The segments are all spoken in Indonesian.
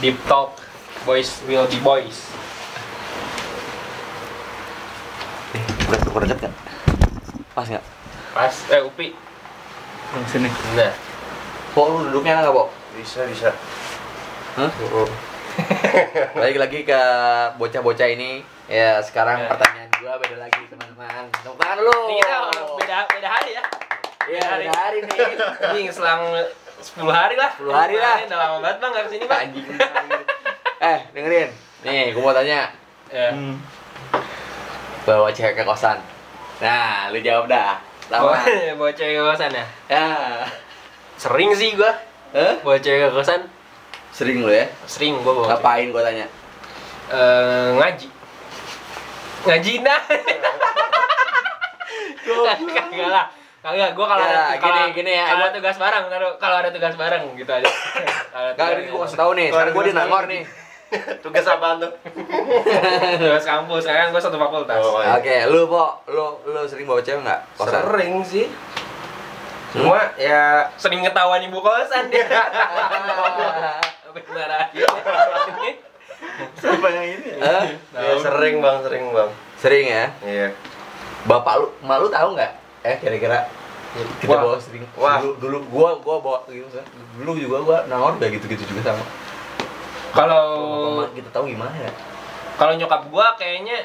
Deep talk, boys will be boys. Udah deket kan? Pas nggak? Pas, Upi. Sini. Nah, Pok, lu duduknya nggak, Pok? Bisa. Hah? Balik lagi ke bocah-bocah ini. Ya, sekarang Ya. pertanyaan gua beda lagi, teman-teman. Tepuk tangan dulu. ini kita beda hari ya. Iya, beda hari nih. Ini selang 10 hari lah. 10 hari lah. Udah lama banget Bang nggak kesini Bang. Anjing. Dengerin. Nih, gua mau tanya. Ya. Bawa cewek ke kosan. Nah, lu jawab dah. Bawa cewek ke kosan ya? Ya. Sering sih gua. Bawa cewek ke kosan. Sering lu ya? Sering gua bawa. Ngapain gua tanya? Ngaji. Ngaji nah. Kagak lah. Kagak, gua kalau Ya, gini ya, kalau emang- ada tugas bareng, kalau ada tugas bareng gitu aja. Gak, ini gua kasih tau nih, sekarang gua di Nangor nih. Tugas apaan tuh? Tugas kampus, kan gua satu fakultas. Oh, iya. Oke, lu Pok, lu sering bawa cewek nggak? Kosan? Sering sih. Cuma ya Sering ketahuan ibu kosan dia. Benar aja. Siapa yang ini? ya sering bang. Sering ya? Iya. Bapak lu, emak lu tahu nggak? Kira-kira kita Wah. bawa sering. Wah. Dulu gua bawa gitu kan. Dulu juga gua Nangor kayak gitu-gitu juga sama. Kalau Bapak kita tahu gimana ya? kalau nyokap gua kayaknya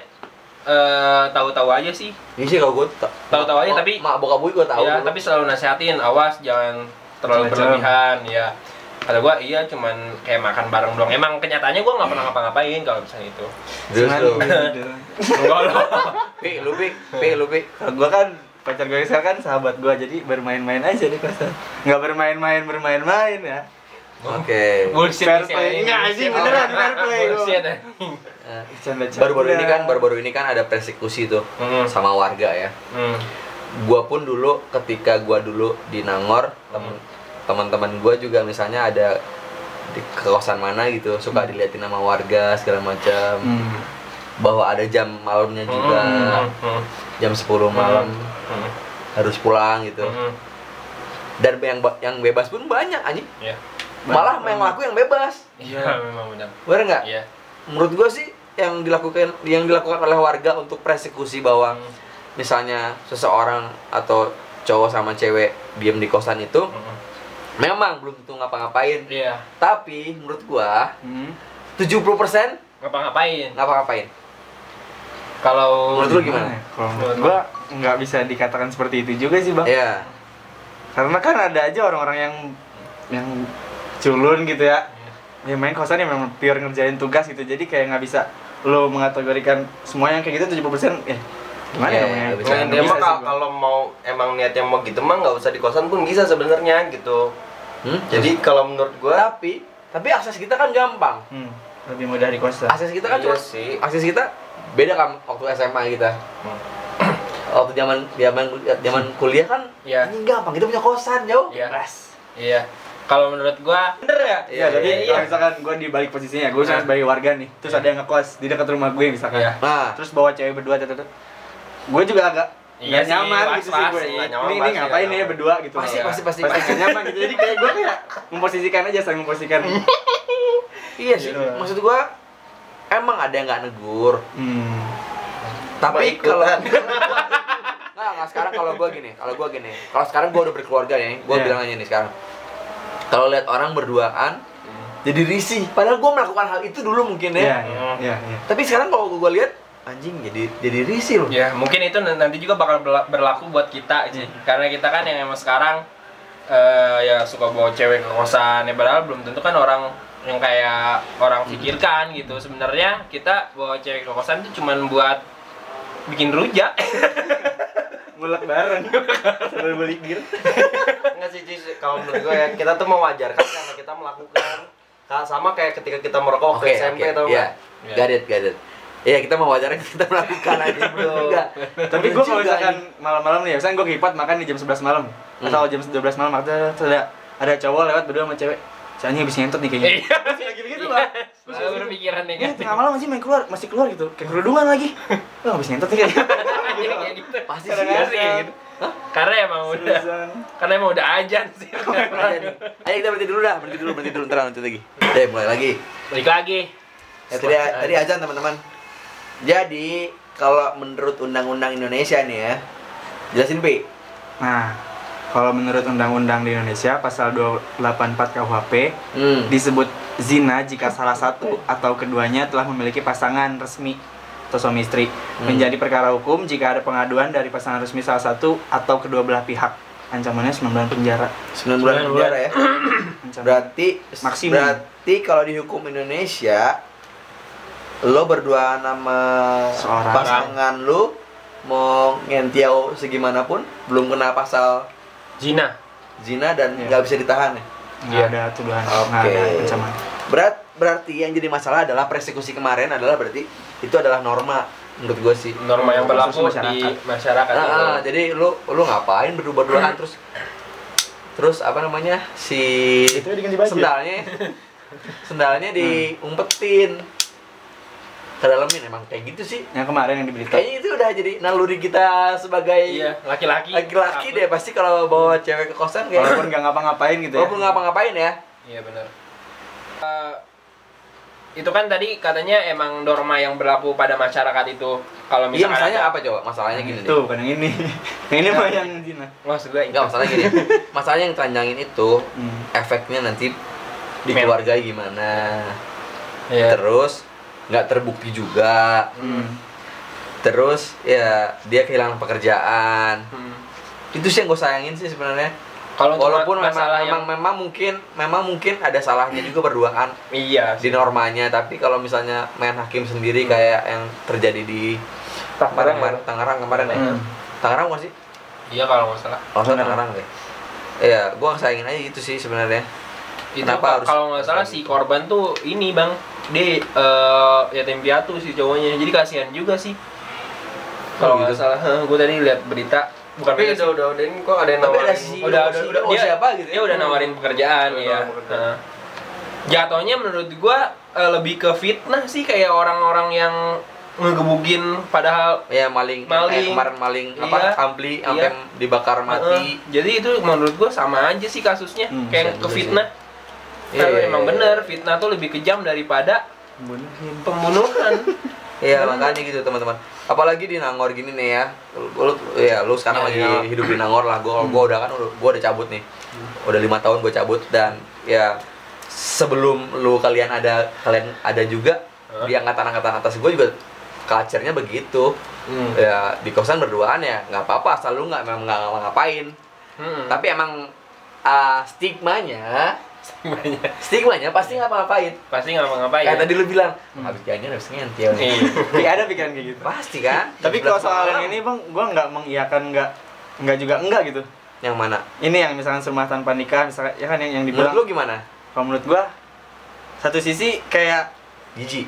tahu-tahu aja sih. Iya sih kalau gua Tahu-tahu aja, tapi- mak bokap gua tahu. Ya, dulu. tapi selalu nasihatin, awas jangan terlalu Macam-macam. berlebihan ya. Kata gua iya cuman kayak makan bareng doang. Emang kenyataannya gua nggak pernah ngapa-ngapain kalau misalnya itu. Terus lu. Enggak lah. Lu pi. Kalau gua kan pacar gue sekarang kan sahabat gua, jadi bermain-main aja di kosan. Nggak bermain-main ya. Oke. Bullshit Fair sih, play. anjing. Nggak, anjing, beneran, fair play. Bullshit anjing. Baru-baru ini kan ada persekusi tuh sama warga ya. Gua pun dulu ketika gua dulu di Nangor, teman-teman gua juga misalnya ada di kosan mana gitu suka diliatin sama warga segala macam. Bahwa ada jam malamnya juga. Jam 10 malam harus pulang gitu. Dan yang bebas pun banyak anjing. Iya. Malah yang laku yang bebas. Iya, memang benar. Bener nggak? Iya. Menurut gua sih yang dilakukan oleh warga untuk persekusi bahwa misalnya seseorang atau cowok sama cewek diem di kosan itu memang belum tentu ngapa-ngapain. Iya. Tapi menurut gua 70% Ngapa-ngapain? ngapa-ngapain. Kalau Menurut lu gimana? Kalau menurut gua nggak bisa dikatakan seperti itu juga sih bang. Iya. Karena kan ada aja orang-orang yang culun gitu ya. Ya main kosan ya memang pure ngerjain tugas gitu. Jadi kayak nggak bisa lo mengategorikan semua yang kayak gitu 70% gimana Iya, ya namanya? nggak bisa. Nah, dia mah kalau mau emang niatnya mau gitu mah nggak usah di kosan pun bisa sebenarnya gitu. Jadi kalau menurut gua Tapi akses kita kan gampang. Lebih mudah di kosan. Akses kita kan Iya cuma sih. akses kita beda kan waktu SMA kita. Waktu zaman kuliah kan Iya. ini gampang, kita punya kosan jauh. Iya. Iya. Kalau menurut gua bener ya? Iya, jadi iya. kalau misalkan gue di balik posisinya, gue misalnya sebagai warga nih, terus ada yang ngekos di dekat rumah gue misalkan, Iya. Nah, terus bawa cewek berdua, gue juga agak Iya nggak sih, nyaman gitu sih was-was gue. sih, nggak nyaman, Ini pasti ngapain nggak ya nyaman. berdua gitu? Pasti, Iya. pasti. Pasti nggak nyaman gitu. Jadi kayak gue kayak memposisikan aja, saling memposisikan. iya sih. Gitu. Maksud gua emang ada yang nggak negur. Tapi Gua kalau ikutan. nggak sekarang kalau gua gini, kalau sekarang gua udah berkeluarga nih, gua Iya. bilang aja nih sekarang. Kalau lihat orang berduaan, jadi risih. Padahal gua melakukan hal itu dulu mungkin ya. Iya. Tapi sekarang kalau gua lihat, anjing jadi risih loh. Ya, mungkin itu nanti juga bakal berlaku buat kita sih. Karena kita kan yang emang sekarang ya suka bawa cewek ke kosan. Ya padahal belum tentu kan orang yang kayak orang pikirkan gitu. Sebenarnya kita bawa cewek ke kosan itu cuman buat bikin rujak. Ngulek bareng. Sambil beli bir. Enggak sih, kalau menurut gua ya kita tuh mewajarkan karena kita melakukan. Sama kayak ketika kita merokok waktu SMP atau Iya. enggak? Got it. Iya, kita mewajarkan kita melakukan aja bro. Enggak. Tapi gue kalau misalkan malam-malam nih, misalnya gue ngipot makan di jam 11 malam atau jam 12 malam, ada cowok lewat berdua sama cewek. Soalnya habis ngentot nih kayaknya. Iya. Gitu lah. Selalu berpikiran Ini negatif. tengah malam masih keluar gitu. Kayak kerudungan lagi. Oh, habis ngentot nih kayaknya. Kayak gitu. Pasti Kadang sih. ada. Kayak gitu. Karena emang udah ajan sih. Ayo kita berhenti dulu ntar lanjut lagi. Mulai lagi. Balik lagi. Tadi azan teman-teman. Jadi kalau menurut undang-undang Indonesia nih ya, jelasin Pi. Nah, kalau menurut undang-undang di Indonesia pasal 284 KUHP disebut zina jika salah satu atau keduanya telah memiliki pasangan resmi atau suami istri. Menjadi perkara hukum jika ada pengaduan dari pasangan resmi salah satu atau kedua belah pihak. Ancamannya 9 bulan penjara. 9 bulan penjara ya. Berarti maksimum. Berarti kalau di hukum Indonesia lo berdua nama seorang pasangan lo mau ngentiau segimanapun belum kena pasal zina dan nggak bisa ditahan ya. Nggak ada tuduhan, nggak ada ancaman. Berarti yang jadi masalah adalah persekusi kemarin adalah berarti itu adalah norma menurut gue sih. Norma yang berlaku di masyarakat. Jadi lu ngapain berdua-duaan terus apa namanya itu diganti baju. Sendalnya diumpetin ke dalamin, emang kayak gitu sih. Yang kemarin yang di berita. Kayaknya itu udah jadi naluri kita sebagai laki-laki deh pasti kalau bawa cewek ke kosan kayak walaupun nggak ngapa-ngapain gitu ya. Walaupun ngapa-ngapain ya. Iya benar. Itu kan tadi katanya emang norma yang berlaku pada masyarakat itu. Kalau misalnya masalahnya apa coba? Masalahnya gini itu bukan yang ini. Yang ini mah yang zina. Maksud gue enggak, masalahnya gini. Masalahnya yang telanjangin itu efeknya nanti di keluarga gimana. Terus nggak terbukti juga. Terus ya dia kehilangan pekerjaan. Itu sih yang gue sayangin sih sebenarnya. Walaupun memang mungkin ada salahnya juga berduaan. Iya. Di normanya, tapi kalau misalnya main hakim sendiri kayak yang terjadi di Tangerang kemarin ya. Tangerang nggak sih? Iya kalau nggak salah. Tangerang deh. Iya, gue sayangin aja gitu sih sebenarnya. Kenapa kalau nggak salah si korban tuh ini bang, dia yatim piatu si cowoknya, jadi kasihan juga sih. Kalau nggak salah, gue tadi lihat berita. Bukan tapi udah ini kok ada yang nawarin. Udah dia siapa gitu ya? Dia udah nawarin pekerjaan ya. Jatuhnya menurut gua lebih ke fitnah sih, kayak orang-orang yang ngegebukin padahal ya maling. Kemarin maling ampli sampai dibakar mati. Jadi itu menurut gua sama aja sih kasusnya, kayak ke fitnah. Kalau emang bener fitnah tuh lebih kejam daripada pembunuhan. Iya makanya gitu teman-teman. Apalagi di Nangor gini nih ya. Lu sekarang lagi hidup di Nangor lah. Gua udah cabut nih. Udah 5 tahun gue cabut dan ya sebelum kalian ada juga di angkatan atas gue juga culture-nya begitu. Ya di kosan berduaan ya nggak apa-apa asal lu nggak ngapain. Tapi emang stigmanya pasti ngapa-ngapain. Kayak tadi lu bilang, habis jajan habis ngentil. Iya, ada pikiran kayak gitu. Pasti kan? Tapi kalau soal yang ini, Bang, gua nggak mengiyakan enggak juga enggak gitu. Yang mana? Ini yang misalkan rumah tanpa nikah, misalkan ya kan yang dibilang. Menurut lu gimana? Kalau menurut gua satu sisi kayak jijik.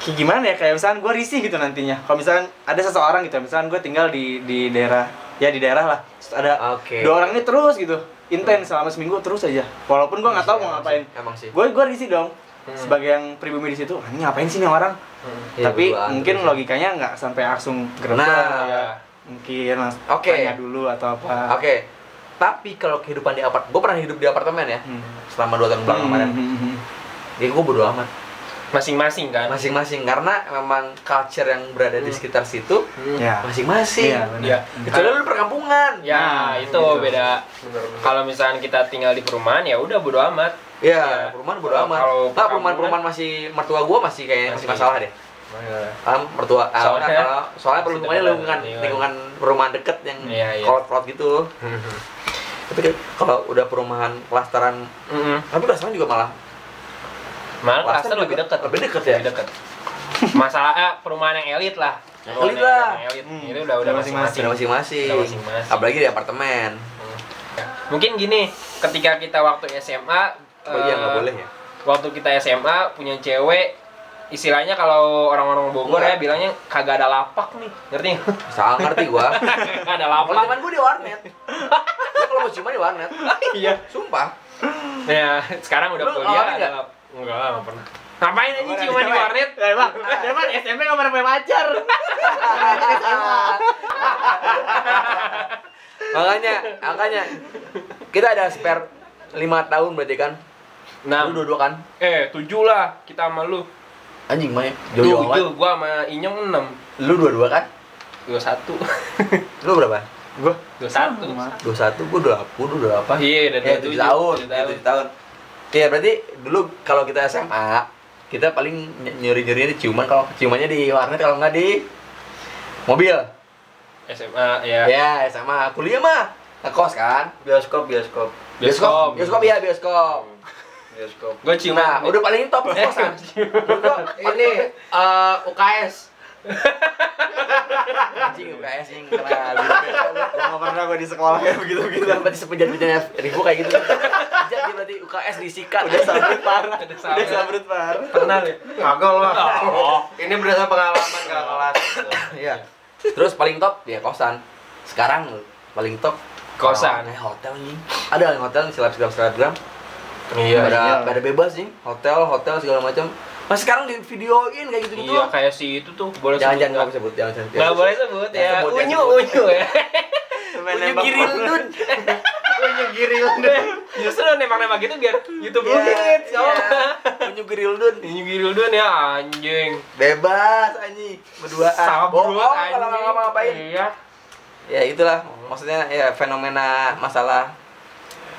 Kayak gimana ya? Kayak misalkan gua risih gitu nantinya. Kalau misalkan ada seseorang gitu, misalkan gua tinggal di daerah lah. Terus ada dua orang ini terus gitu. Intens selama seminggu terus aja. Walaupun gua nggak tahu mau ngapain. Emang sih. Gua risih dong. Sebagai yang pribumi di situ, ini ngapain sih nih orang? Tapi mungkin logikanya nggak sampai langsung gerbang. Mungkin tanya dulu atau apa. Tapi kalau kehidupan di gue pernah hidup di apartemen ya. Selama 2 tahun belakang kemarin. Ya gue bodo amat. Masing-masing kan? Masing-masing, karena memang culture yang berada di sekitar situ masing-masing. Iya. Kecuali lu perkampungan. Ya, itu gitu. Beda. Kalau misalnya kita tinggal di perumahan ya udah bodo amat. Iya, perumahan bodo amat. Nah, perumahan masih mertua gua masih masalah deh. Mertua. Soalnya perlindungannya lingkungan perumahan deket yang kolot-kolot gitu. Tapi kalau udah perumahan klasteran, tapi klasteran juga malah klaster lebih dekat ya. Masalah perumahan yang elit lah. Itu udah masing-masing. Apalagi di apartemen. Mungkin gini, ketika kita waktu SMA nggak boleh ya. Waktu kita SMA punya cewek, istilahnya kalau orang-orang Bogor ya bilangnya kagak ada lapak nih, ngerti nggak? Salah ngerti gua. Kagak ada lapak. Teman gua di warnet. Gua kalau mau cuma di warnet. Iya. Sumpah. Ya sekarang udah kuliah. Enggak pernah. Ngapain aja ciuman di warnet? Bang, SMP nggak pernah punya pacar. Makanya kita ada spare 5 tahun berarti kan? 6. Lu 2 kan? 7 lah kita sama lu. Anjing mah jauh-jauh amat. 7, gua sama Inyong 6. Lu 22 kan? 21. Lu berapa? Gua 21. 21, gua 20 apa? Iya, udah 7 tahun. 7 tahun. Iya, berarti dulu kalau kita SMA, kita paling nyuri-nyurinya di ciuman, kalau ciumannya di warnet, kalau nggak di mobil. SMA ya. Ya, SMA. Kuliah mah ngekos kan? Bioskop. Bioskop ya, bioskop. Gua ciuman. Nah, udah paling top kosan. Gua ini UKS. Anjing UKS yang kena nggak pernah gua di sekolah kayak begitu-begitu. berarti sepenjat-penjatnya Ribu kayak gitu. Jadi berarti UKS disikat. Udah sabrut parah. Udah sabrut parah. Kenal ya? Kagak lah. Ini berdasarkan pengalaman kakak kelas. Iya. Terus paling top ya kosan. Sekarang paling top Kosan. Hotel nih. Ada yang hotel selebgram. Iya. Pada bebas nih. Hotel segala macam. Mas sekarang di videoin kayak gitu-gitu. Iya, kayak si itu tuh boleh Jangan nggak? sebut. Jangan Nggak boleh sebut ya. Unyu ya. Unyu Girildun. Unyu Girildun. Justru nembak-nembak gitu biar YouTube lu hits. Unyu Girildun. Unyu Girildun ya anjing. Bebas anjing. Berduaan. Sabrut Bohong kalau nggak ngapa-ngapain. Iya. Ya itulah. Maksudnya ya fenomena masalah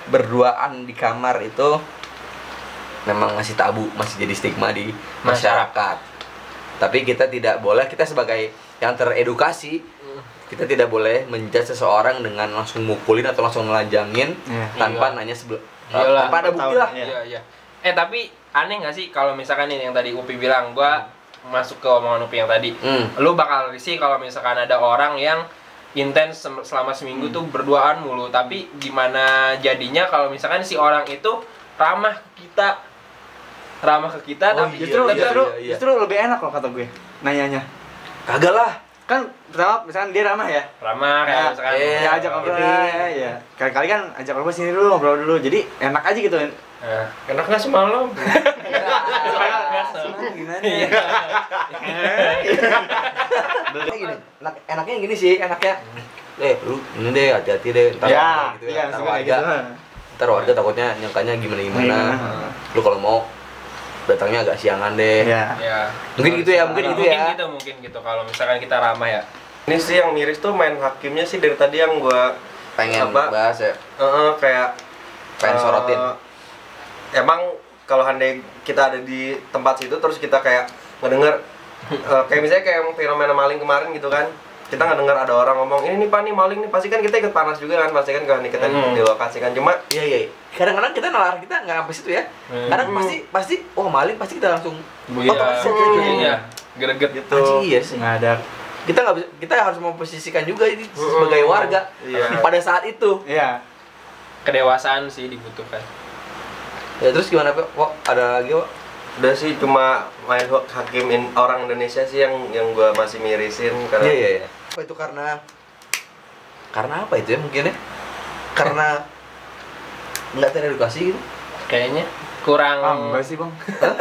berduaan di kamar itu memang masih tabu, masih jadi stigma di masyarakat. Tapi kita tidak boleh, kita sebagai yang teredukasi, kita tidak boleh menjudge seseorang dengan langsung mukulin atau langsung ngelanjangin tanpa nanya tanpa ada bukti lah. Iya. Tapi aneh nggak sih kalau misalkan ini yang tadi Upi bilang, gua masuk ke omongan Upi yang tadi. Lu bakal risih kalau misalkan ada orang yang intens selama seminggu tuh berduaan mulu, tapi gimana jadinya kalau misalkan si orang itu ramah ke kita tapi justru lebih enak loh kata gue nanyanya. Kagak lah. Kan pertama misalkan dia ramah ya. Ramah kayak misalkan ya ajak ngobrol ya. Kali-kali kan ajak ngobrol sini dulu, ngobrol dulu. Jadi enak aja gitu. Enak nggak semalam? Gimana? Gini, enaknya gini sih, enaknya lu ini deh, hati-hati deh, ntar gitu ya, ntar warga takutnya nyangkanya gimana. Lu kalau mau datangnya agak siangan deh. Ya. Mungkin gitu ya. Mungkin gitu kalau misalkan kita ramah ya. Ini sih yang miris tuh main hakimnya sih dari tadi yang gua pengen bahas ya. Kayak pengen sorotin. Emang kalau handai kita ada di tempat situ terus kita kayak ngedenger kayak misalnya kayak fenomena maling kemarin gitu kan. Kita nggak dengar ada orang ngomong ini nih Pak nih maling nih, pasti kan kita ikut panas juga kan, pasti kan kalau kita di lokasi kan. Cuma iya kadang-kadang kita nalar, kita nggak sampai situ ya. Kadang pasti maling pasti kita langsung iya greget gitu. Iya sih, nggak ada. Kita harus memposisikan juga ini sebagai warga pada saat itu. Iya, kedewasaan sih dibutuhkan. Ya terus gimana Pak? Ada lagi Pak? udah sih cuma main hakim orang Indonesia sih yang gua masih mirisin karena iya. Apa itu karena apa itu ya mungkin ya? Karena nggak teredukasi gitu? Kayaknya kurang. Enggak sih Bang.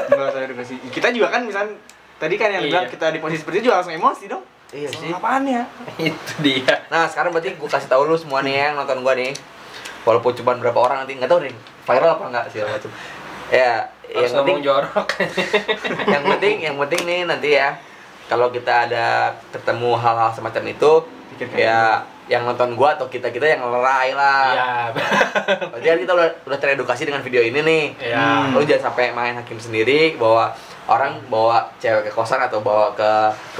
Enggak teredukasi. Kita juga kan misalnya tadi kan yang bilang kita di posisi seperti itu juga langsung emosi dong. Iya sih. Apaan ya? Itu dia. Nah sekarang berarti gua kasih tahu lu semua nih yang nonton gua nih. Walaupun cuma berapa orang nanti nggak tahu nih viral apa nggak sih macam. Ya, yang penting jorok. yang penting nih nanti ya kalau kita ada ketemu hal-hal semacam itu ya yang nonton gua atau kita yang lerai lah. Iya. Berarti kan kita udah teredukasi dengan video ini nih. Iya. Lu jangan sampai main hakim sendiri bawa orang bawa cewek ke kosan atau bawa ke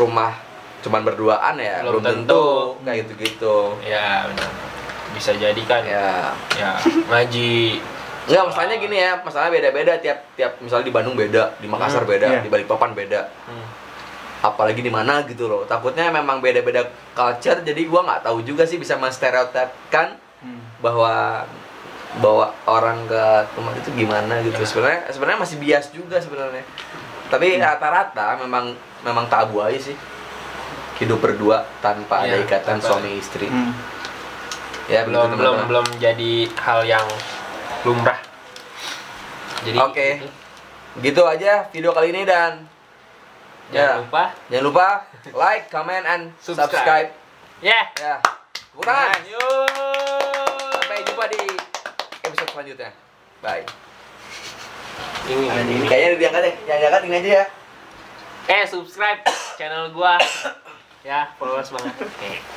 rumah cuman berduaan ya belum tentu kayak gitu-gitu. Ya benar. Bisa jadi kan ya ngaji. Enggak, masalahnya gini ya, masalahnya beda-beda tiap misalnya di Bandung beda, di Makassar beda, di Balikpapan beda. Apalagi di mana gitu loh. Takutnya memang beda-beda culture, jadi gua nggak tahu juga sih bisa menstereotipkan bahwa bawa orang ke tempat itu gimana gitu. Sebenarnya masih bias juga sebenarnya. Tapi rata-rata memang tabu aja sih. Hidup berdua tanpa ada ikatan suami istri. Ya, belum jadi hal yang lumrah. Jadi oke. Gitu aja video kali ini dan jangan lupa like, comment and subscribe. Yeah. Bukan. Yuk. Sampai jumpa di episode selanjutnya. Bye. Ini. Kayaknya diangkat deh. Yang diangkat ini aja ya. Subscribe channel gua. Ya, followers banget. Oke.